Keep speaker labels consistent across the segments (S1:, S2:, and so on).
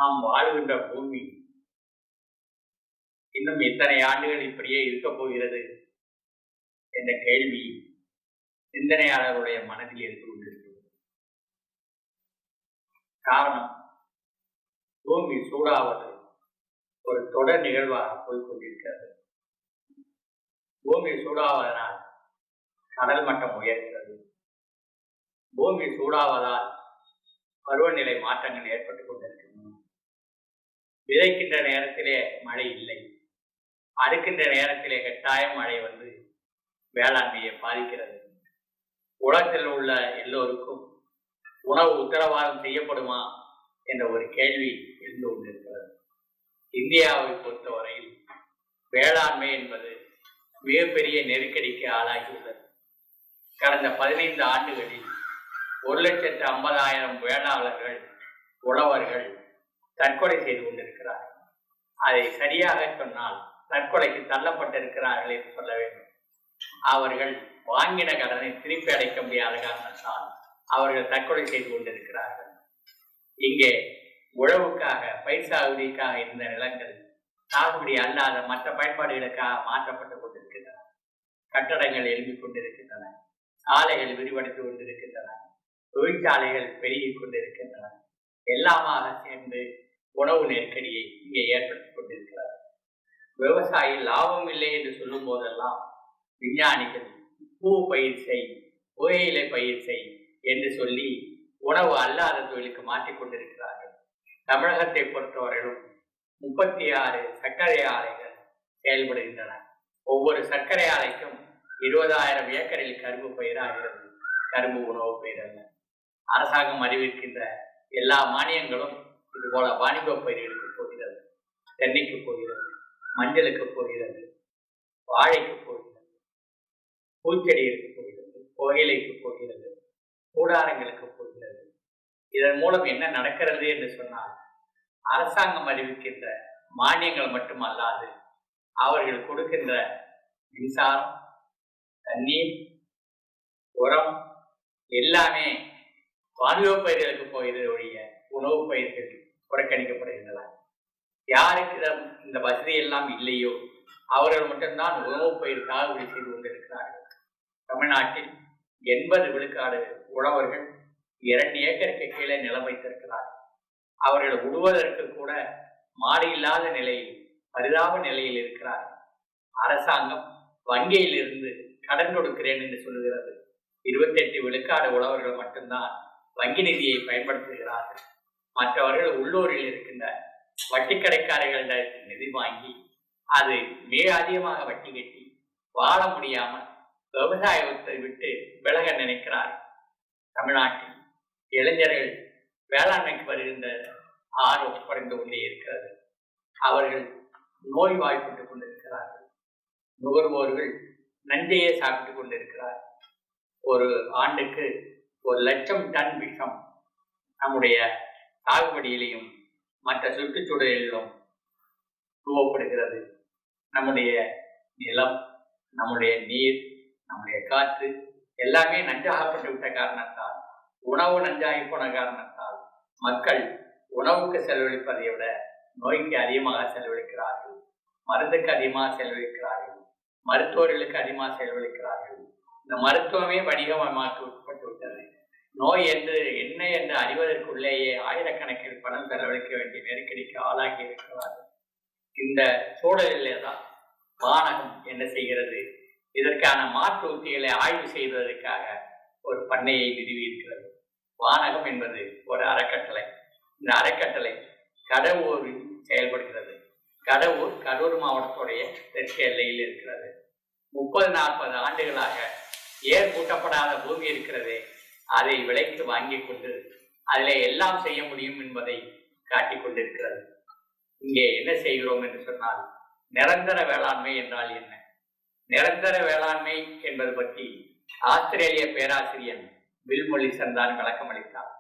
S1: நாம் வாழ்கின்ற பூமி இன்னும் எத்தனை ஆண்டுகள் இப்படியே இருக்கப் போகிறது என்ற கேள்வி சிந்தனையாளருடைய மனதில் இருந்து கொண்டிருக்கிறது. காரணம், பூமி சூடாவது ஒரு தொடர் நிகழ்வாக போய்கொண்டிருக்கிறது. பூமி சூடாவதனால் கடல் மட்டம் உயர்கிறது. பூமி சூடாவதால் பருவநிலை மாற்றங்கள் ஏற்பட்டுக் கொண்டிருக்கின்றன. விதைக்கின்ற நேரத்திலே மழை இல்லை, அறுக்கின்ற நேரத்திலே கட்டாயம் மழை வந்து வேளாண்மையை பாதிக்கிறது. உலகத்தில் உள்ள எல்லோருக்கும் உணவு உத்தரவாதம் செய்யப்படுமா என்ற ஒரு கேள்வி இருந்து கொண்டிருக்கிறது. இந்தியாவை பொறுத்தவரையில் வேளாண்மை என்பது மிகப்பெரிய நெருக்கடிக்கு ஆளாகியுள்ளது. கடந்த 15 ஆண்டுகளில் 1,50,000 வேளாளர்கள், உழவர்கள் தற்கொலை செய்து கொண்டிருக்கிறார்கள். அதை சரியாக சொன்னால் தற்கொலைக்கு தள்ளப்பட்டிருக்கிறார்கள் என்று சொல்ல வேண்டும். அவர்கள் வாங்கின கடனை திருப்பி அடைக்க முடியாத காரணத்தால் அவர்கள் தற்கொலை செய்து கொண்டிருக்கிறார்கள். இங்கே உழவுக்காக, பயிர் சாகுபடிக்காக இருந்த நிலங்கள் சாகுபடி அல்லாத மற்ற பயன்பாடுகளுக்காக மாற்றப்பட்டுக் கொண்டிருக்கின்றன. கட்டடங்கள் எழுப்பிக் கொண்டிருக்கின்றன, சாலைகள் விரிவடைந்து கொண்டிருக்கின்றன, தொழிற்சாலைகள் பெருகிக் கொண்டிருக்கின்றன. எல்லாமாக சேர்ந்து உணவு நெருக்கடியை இங்கே ஏற்படுத்திக் கொண்டிருக்கிறார். விவசாயி லாபம் இல்லை என்று சொல்லும் போதெல்லாம் விஞ்ஞானிகள் பூ பயிர் செய், புகையிலை பயிர் செய் என்று சொல்லி உணவு அல்லாத தொழிலுக்கு மாற்றிக் கொண்டிருக்கிறார்கள். தமிழகத்தை பொறுத்தவரையிலும் 36 சர்க்கரை ஆலைகள் செயல்படுகின்றன. ஒவ்வொரு சர்க்கரை ஆலைக்கும் 20,000 ஏக்கரில் கரும்பு பயிராகிறது. கரும்பு உணவு பயிர் அல்ல. அரசாங்கம் அறிவிக்கின்ற எல்லா மானியங்களும் இதுபோல வாணிப பயிர்களுக்கு போகிறது. தென்னைக்கு போகிறது, மஞ்சளுக்கு போகிறது, வாழைக்கு போகிறது, பூச்செடிகளுக்கு போகிறது, புகையிலைக்கு போகிறது, கூடாரங்களுக்கு போகிறது. இதன் மூலம் என்ன நடக்கிறது என்று சொன்னால், அரசாங்கம் அறிவிக்கின்ற மானியங்கள் மட்டுமல்லாது அவர்கள் கொடுக்கின்ற மின்சாரம், தண்ணீர், உரம் எல்லாமே வாணிப பயிர்களுக்கு போகிறது ஒழிய உணவு பயிர்கள் புறக்கணிக்கப்படுகின்றன. யாருக்கு இந்த வசதி எல்லாம் இல்லையோ அவர்கள் மட்டும்தான் உணவு பயிர் சாகுபடி செய்து கொண்டிருக்கிறார்கள். தமிழ்நாட்டில் 80 விழுக்காடு உழவர்கள் 2 ஏக்கருக்கு கீழே நிலம் வைத்திருக்கிறார்கள். அவர்கள் உழுவதற்கு கூட மாடு இல்லாத நிலையில், பரிதாப நிலையில் இருக்கிறார்கள். அரசாங்கம் வங்கியில் இருந்து கடன் கொடுக்கிறேன் என்று சொல்லுகிறது. 28 விழுக்காடு உழவர்கள் மட்டும்தான் வங்கி நிதியை பயன்படுத்துகிறார்கள். மற்றவர்கள் உள்ளூரில் இருக்கின்ற வட்டி கடைக்காரர்களிடம் நிதி வாங்கி அது மிக அதிகமாக வட்டி கட்டி வாழ முடியாமல் விவசாயத்தை விட்டு விலக நினைக்கிறார்கள். தமிழ்நாட்டில் இளைஞர்கள் வேளாண்மைக்கு வருகின்ற ஆர்வம் குறைந்து கொண்டே இருக்கிறது. அவர்கள் நோய் வாய்ப்பட்டுக் கொண்டிருக்கிறார்கள். நுகர்வோர்கள் நஞ்சையே சாப்பிட்டுக் கொண்டிருக்கிறார்கள். ஒரு ஆண்டுக்கு 1,00,000 டன் விஷம் நம்முடைய சாகுபடியிலையும் மற்ற சுற்றுச்சூழலிலும் துவப்படுகிறது. நம்முடைய நிலம், நம்முடைய நீர், நம்முடைய காற்று எல்லாமே நஞ்சாகப்பட்டு விட்ட காரணத்தால், உணவு நஞ்சாகி போன காரணத்தால் மக்கள் உணவுக்கு செலவழிப்பதை விட நோய்க்கு அதிகமாக செலவழிக்கிறார்கள், மருந்துக்கு அதிகமாக செலவழிக்கிறார்கள், மருத்துவர்களுக்கு அதிகமாக செலவழிக்கிறார்கள். இந்த மருத்துவமே வணிகமயமாக்கி உட்பட்டு விட்டது. நோய் என்று என்ன என்று அறிவதற்குள்ளேயே ஆயிரக்கணக்கில் பணம் செலவழிக்க வேண்டிய நெருக்கடிக்கு ஆளாகி இருக்கிறார்கள். இந்த சூழலிலே தான் வானகம் என்ன செய்கிறது? இதற்கான மாற்று உத்திகளை ஆய்வு செய்வதற்காக ஒரு பண்ணையை நிறுவியிருக்கிறது. வானகம் என்பது ஒரு அறக்கட்டளை. இந்த அறக்கட்டளை கடவுரில் செயல்படுகிறது. கடவுர் கரூர் மாவட்டத்துடைய தெற்கு எல்லையில் இருக்கிறது. 30-40 ஆண்டுகளாக ஏர் பூட்டப்படாத பூமி இருக்கிறதே, அதை விலைக்கு வாங்கி கொண்டு அதிலே எல்லாம் செய்ய முடியும் என்பதை காட்டிக் கொண்டிருக்கிறது. இங்கே என்ன செய்கிறோம் என்று சொன்னால், நிரந்தர வேளாண்மை என்றால் என்ன? நிரந்தர வேளாண்மை என்பது பற்றி ஆஸ்திரேலிய பேராசிரியர் பில் மொலிசன் தான் விளக்கம் அளித்தார்.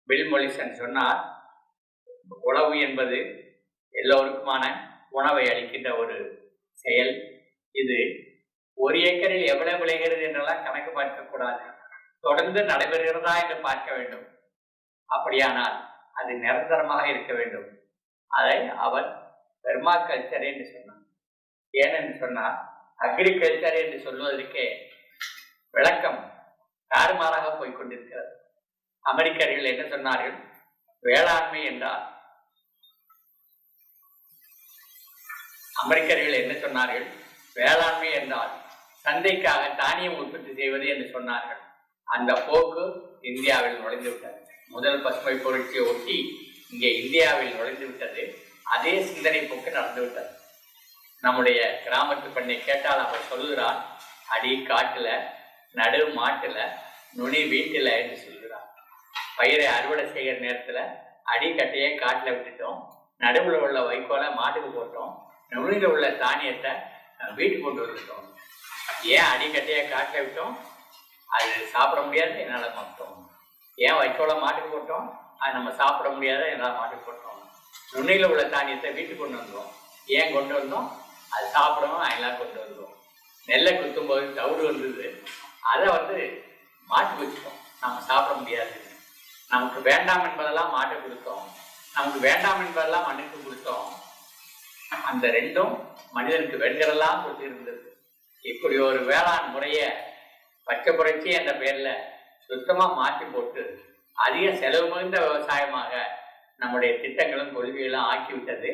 S1: பில் மொலிசன் சொன்னார், உழவு என்பது எல்லோருக்குமான உணவை அளிக்கின்ற ஒரு செயல். இது 1 ஏக்கரில் எவ்வளவு விளைகிறது என்றெல்லாம் கணக்கு பார்க்கக்கூடாது, தொடர்ந்து நடைபெறுகிறதா என்று பார்க்க வேண்டும். அப்படியானால் அது நிரந்தரமாக இருக்க வேண்டும். அதை அவர் பெர்மாகல்ச்சர் என்று சொன்னார். ஏனென்று சொன்னால் அக்ரிகல்ச்சர் என்று சொல்வதற்கே விளக்கம் தாறுமாறாக போய்கொண்டிருக்கிறது. அமெரிக்கர்கள் என்ன சொன்னார்கள்? வேளாண்மை என்றால் வேளாண்மை என்றால் சந்தைக்காக தானியம் உற்பத்தி செய்வது என்று சொன்னார்கள். அந்த போக்கு இந்தியாவில் நுழைந்து விட்டது. முதல் பசுமை புரட்சியை ஒட்டி இங்கே இந்தியாவில் நுழைந்து விட்டது. அதே சிந்தனை போக்கு நடந்துவிட்டது. நம்முடைய கிராமத்து பெண்ணை கேட்டால் அவர் சொல்லுகிறார், அடி காட்டுல, நடு மாட்டுல, நுனி வீட்டுல என்று சொல்கிறார். பயிரை அறுவடை செய்கிற நேரத்துல அடிக்கட்டையை காட்டுல விட்டுட்டோம், நடுவில் உள்ள வைக்கோலை மாட்டுக்கு போட்டோம், நுனியில உள்ள தானியத்தை வீட்டுக்கு கொண்டு வந்துட்டோம். ஏன் அடிக்கட்டையை காட்டுல விட்டோம்? அது சாப்பிட முடியாது, என்னால் மாட்டோம். ஏன் வைக்கோலை மாட்டுக்கு போட்டோம்? அது நம்ம சாப்பிட முடியாத என்னால் மாட்டுக்கு போட்டோம். நுண்ணியில் உள்ள தானியத்தை வீட்டுக்கு கொண்டு வந்தோம். ஏன் கொண்டு வந்தோம்? அது சாப்பிடவும் அதெல்லாம் கொண்டு வந்தோம். நெல்லை குத்தும்போது தவிடு வந்தது, அதை மாட்டுக்கு வச்சுட்டோம். நம்ம சாப்பிட முடியாது. நமக்கு வேண்டாம் என்பதெல்லாம் மாட்டு கொடுத்தோம், நமக்கு வேண்டாம் என்பதெல்லாம் மண்ணுக்கு கொடுத்தோம். அந்த ரெண்டும் மனிதனுக்கு வெண்கரெல்லாம் கொடுத்து இருந்தது. இப்படி ஒரு வேளாண் முறைய பச்சை புரட்சி என்ற பெயர்ல சுத்தமா மாற்றி போட்டு அதிக செலவு மிகுந்த விவசாயமாக நம்முடைய திட்டங்களும் கொள்கைகளும் ஆக்கிவிட்டது.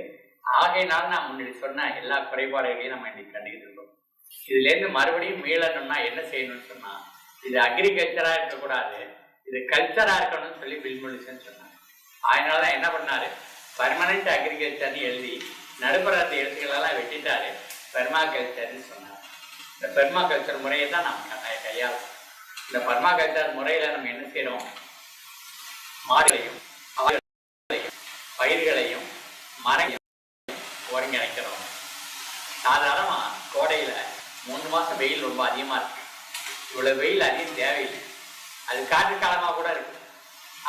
S1: ஆகையினால் நான் முன்னாடி சொன்ன எல்லா குறைபாடுகளையும் நம்ம இன்னைக்கு கண்டுகிட்டு இருக்கோம். இதுல இருந்து மறுபடியும் மீளணும்னா என்ன செய்யணும்னு சொன்னா, இது அக்ரிகல்ச்சரா இருக்கக்கூடாது, இது கல்ச்சரா இருக்கணும்னு சொல்லி பில் மோரிசன் சொன்னார். அதனாலதான் என்ன பண்ணாரு, பர்மனன்ட் அக்ரிகல்ச்சர்னு எழுதி நடுப்புற அந்த எழுத்துக்களெல்லாம் வெட்டிட்டாரு, பெர்மாகல்ச்சர்னு சொன்னார். இந்த பெர்மாகல்ச்சர் முறையை தான் நம்ம கையாளும். இந்த பெர்மாகல்ச்சர் முறையில நம்ம என்ன செய்யறோம், மாடுகளையும் பயிர்களையும் மரங்களையும் ஒருங்கிணைக்கிறோம். சாதாரணமா கோடையில 3 மாசம் வெயில் ரொம்ப அதிகமா இருக்கு. இவ்வளவு வெயில் அதிகம் தேவையில்லை, அது காற்று காலமா கூட இருக்கு.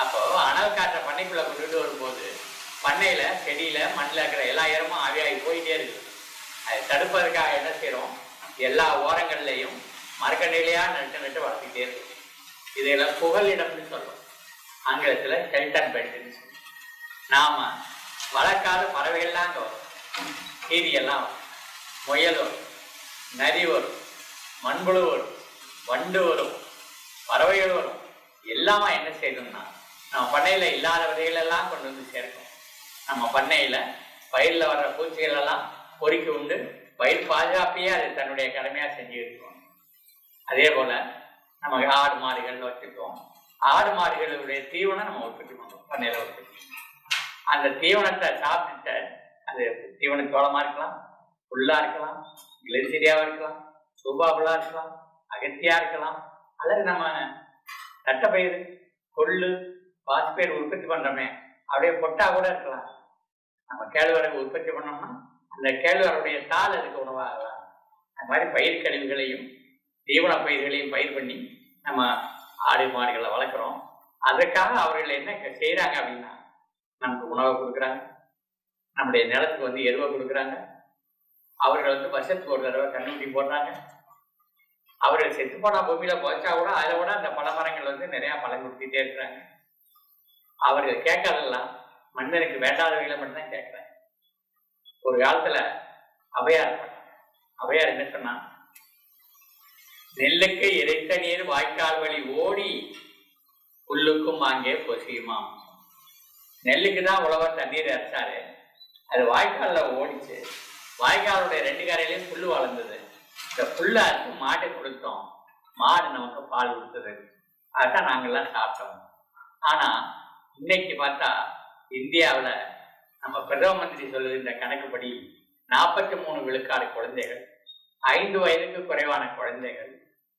S1: அப்போ அனல் காற்றை பண்ணைக்குள்ள கொண்டுட்டு வரும்போது பண்ணையில செடியில மண்ணில் இருக்கிற எல்லா இடமும் ஆவியாகி போயிட்டே இருக்கு. அதை தடுப்பதற்காக என்ன செய்யறோம், எல்லா ஓரங்கள்லையும் மரக்கண்டையிலையா நட்டு வளர்த்துக்கிட்டே இருக்கு. இதெல்லாம் புகலிடம்னு சொல்றோம், ஆங்கிலத்துல ஷெல்டர் பெல்ட்னு சொல்றோம். நாம வளர்க்காத பறவைகள்லாம் அங்கே வரும். கீரி எல்லாம் வரும், முயல் வரும், நரி வரும், மண்புழு வரும், வண்டு வரும், பறவைகள் வரும். எல்லாமே என்ன செய்யணும்னா நம்ம பண்ணையில இல்லாத விதைகள் எல்லாம் கொண்டு வந்து சேர்க்கும். நம்ம பண்ணையில பயிரில் வர்ற பூச்சிகள் எல்லாம் பொறுக்கி உண்டு பயிர் பாதுகாப்பையே அது தன்னுடைய கடமையா செஞ்சு இருக்கணும். அதே போல நம்ம ஆடு மாடுகள் வச்சுருக்கோம். ஆடு மாடுகளுடைய தீவனம் நம்ம உற்பத்தி பண்ணுறோம், பண்ணையில உற்பத்தி. அந்த தீவனத்தை சாப்பிட்டுட்ட அது தீவன சோளமா இருக்கலாம், புல்லா இருக்கலாம், கிளசிரியாவா இருக்கலாம், சூபாபுல்லா இருக்கலாம், அகத்தியா இருக்கலாம், அல்லது நம்ம தட்டைப்பயிறு, கொள்ளு, பாசிப்பயிர் உற்பத்தி பண்றோமே அப்படியே பொட்டா கூட இருக்கலாம். நம்ம கேழ்வரகு உற்பத்தி பண்ணோம்னா அந்த கேழ்வரகுடைய தாள் அதுக்கு உணவாகலாம். அந்த மாதிரி பயிர் கழிவுகளையும் தீவன பயிர்களையும் பயிர் பண்ணி நம்ம ஆடு மாடுகளை வளர்க்குறோம். அதற்காக அவர்கள் என்ன செய்யறாங்க அப்படின்னா, நமக்கு உணவை கொடுக்குறாங்க, நம்முடைய நிலத்துக்கு எருவை கொடுக்குறாங்க, அவர்கள் வருஷத்துக்கு ஒரு தடவை கண்ணுக்குட்டி போடுறாங்க. அவர்கள் செத்து போனா பூமியில போச்சா கூட அதை விட அந்த பல மரங்கள் நிறைய பழம் கொடுத்துட்டே இருக்கிறாங்க. அவர்கள் கேட்கறதெல்லாம் மனிதனுக்கு வேண்டாதவைகளை மட்டும்தான் கேட்கிறாங்க. ஒரு காலத்துல அவையார் என்ன சொன்னா, நெல்லுக்கு இறைத்த நீர் வாய்க்கால் வழி ஓடி புல்லுக்கும் அங்கே பொசியுமா. நெல்லுக்கு தான் உழவர் தண்ணீர் இறைச்சாரு, அது வாய்க்கால்ல ஓடிச்சு. வாய்க்காலுடைய 2 கரையிலையும் புல்லு வளர்ந்தது. இந்த புல்ல அறுத்து மாட்டை கொடுத்தோம், மாடு நமக்கு பால் கொடுத்தது. அதான் நாங்கள்லாம் சாப்பிட்டோம். ஆனா இன்னைக்கு பார்த்தா இந்தியாவில் நம்ம பிரதம மந்திரி சொல்லுகின்ற கணக்குப்படி 43 விழுக்காடு குழந்தைகள், 5 வயதுக்கு குறைவான குழந்தைகள்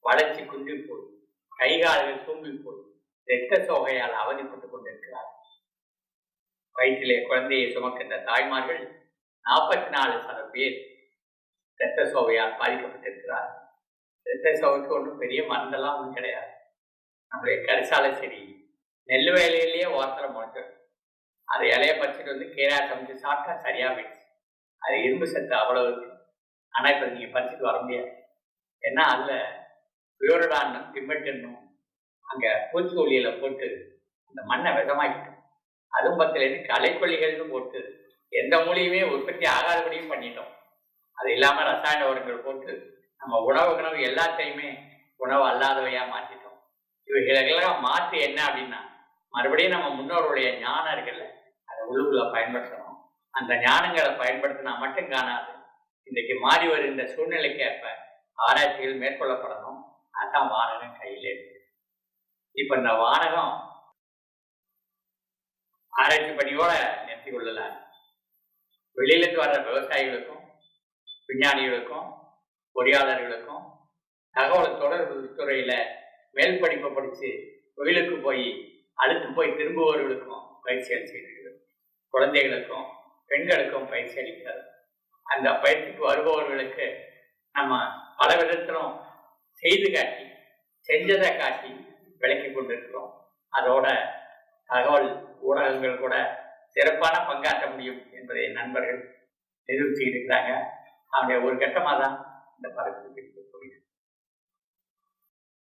S1: வளர்ச்சி குன்றி போய், கைகால்கள் தூங்கி போய், இரத்த சோகையால் அவதிப்பட்டுக் கொண்டிருக்கிறார்கள். வயிற்றிலே குழந்தையை சுமக்கின்ற தாய்மார்கள் 44% பேர் இரத்த சோகையால் பாதிக்கப்பட்டிருக்கிறார்கள். இரத்த சோகைக்கு ஒன்றும் பெரிய மருந்தெல்லாம் ஒன்றும் கிடையாது. நம்முடைய கரிசாலை செடி நெல் வயலிலேயே ஓரத்தில் முளைச்சிடும். அதை இலைய பறிச்சுட்டு கீரை சமைச்சு சாப்பிட்டா சரியா போயிடுச்சு. அது இரும்பு சத்து அவ்வளவு இருக்கு. ஆனா இப்ப நீங்க பறிச்சுட்டு வர முடியாது. ஏன்னா அதுல பியூரடானும் திம்பெட்டனும் அங்க பூச்சிக்கொல்லியில போட்டு அந்த மண்ணை விஷமாக்கிட்டோம். அதுவும் 10 களைக்கொல்லிகள்னு போட்டு எந்த மூலியுமே உற்பத்தி ஆகாதபடியும் பண்ணிட்டோம். அது இல்லாம ரசாயன உரங்கள் போட்டு நம்ம உணவு எல்லாத்தையுமே உணவு அல்லாதவையா மாற்றிட்டோம். இவைகளெல்லாம் மாற்று என்ன அப்படின்னா, மறுபடியும் நம்ம முன்னோருடைய ஞானம் இருக்குல்ல, அதை உள்ளுக்குள்ள பயன்படுத்தணும். அந்த ஞானங்களை பயன்படுத்தினா மட்டும் காணாது. இன்றைக்கு மாறி வருகின்ற சூழ்நிலைக்கு ஏற்ப ஆராய்ச்சிகள் மேற்கொள்ளப்படணும். அதான் வானகம் கையில் இருக்கு. இப்ப இந்த வானகம் ஆராய்ச்சி பணியோட நிறுத்தி கொள்ளல. வெளியிலிருந்து வர்ற விவசாயிகளுக்கும், விஞ்ஞானிகளுக்கும், பொறியாளர்களுக்கும், தகவல் தொடர்பு துறையில மேல் படிப்பை படிச்சு தொழிலுக்கு போய் அடுத்து போய் திரும்புபவர்களுக்கும் பயிற்சி அளிக்கிறது. குழந்தைகளுக்கும் பெண்களுக்கும் பயிற்சி அளிக்கிறது. அந்த பயிற்சிக்கு வருபவர்களுக்கு நம்ம பல விதத்திலும் செய்து காட்டி, செஞ்சதை காட்டி விளக்கி கொண்டிருக்கிறோம். அதோட தகவல் ஊடகங்கள் கூட சிறப்பான பங்காற்ற முடியும் என்பதை நண்பர்கள் நிரூபிச்சு இருக்கிறாங்க. அவனுடைய ஒரு கட்டமாக தான் இந்த பரப்பு போயிட்டு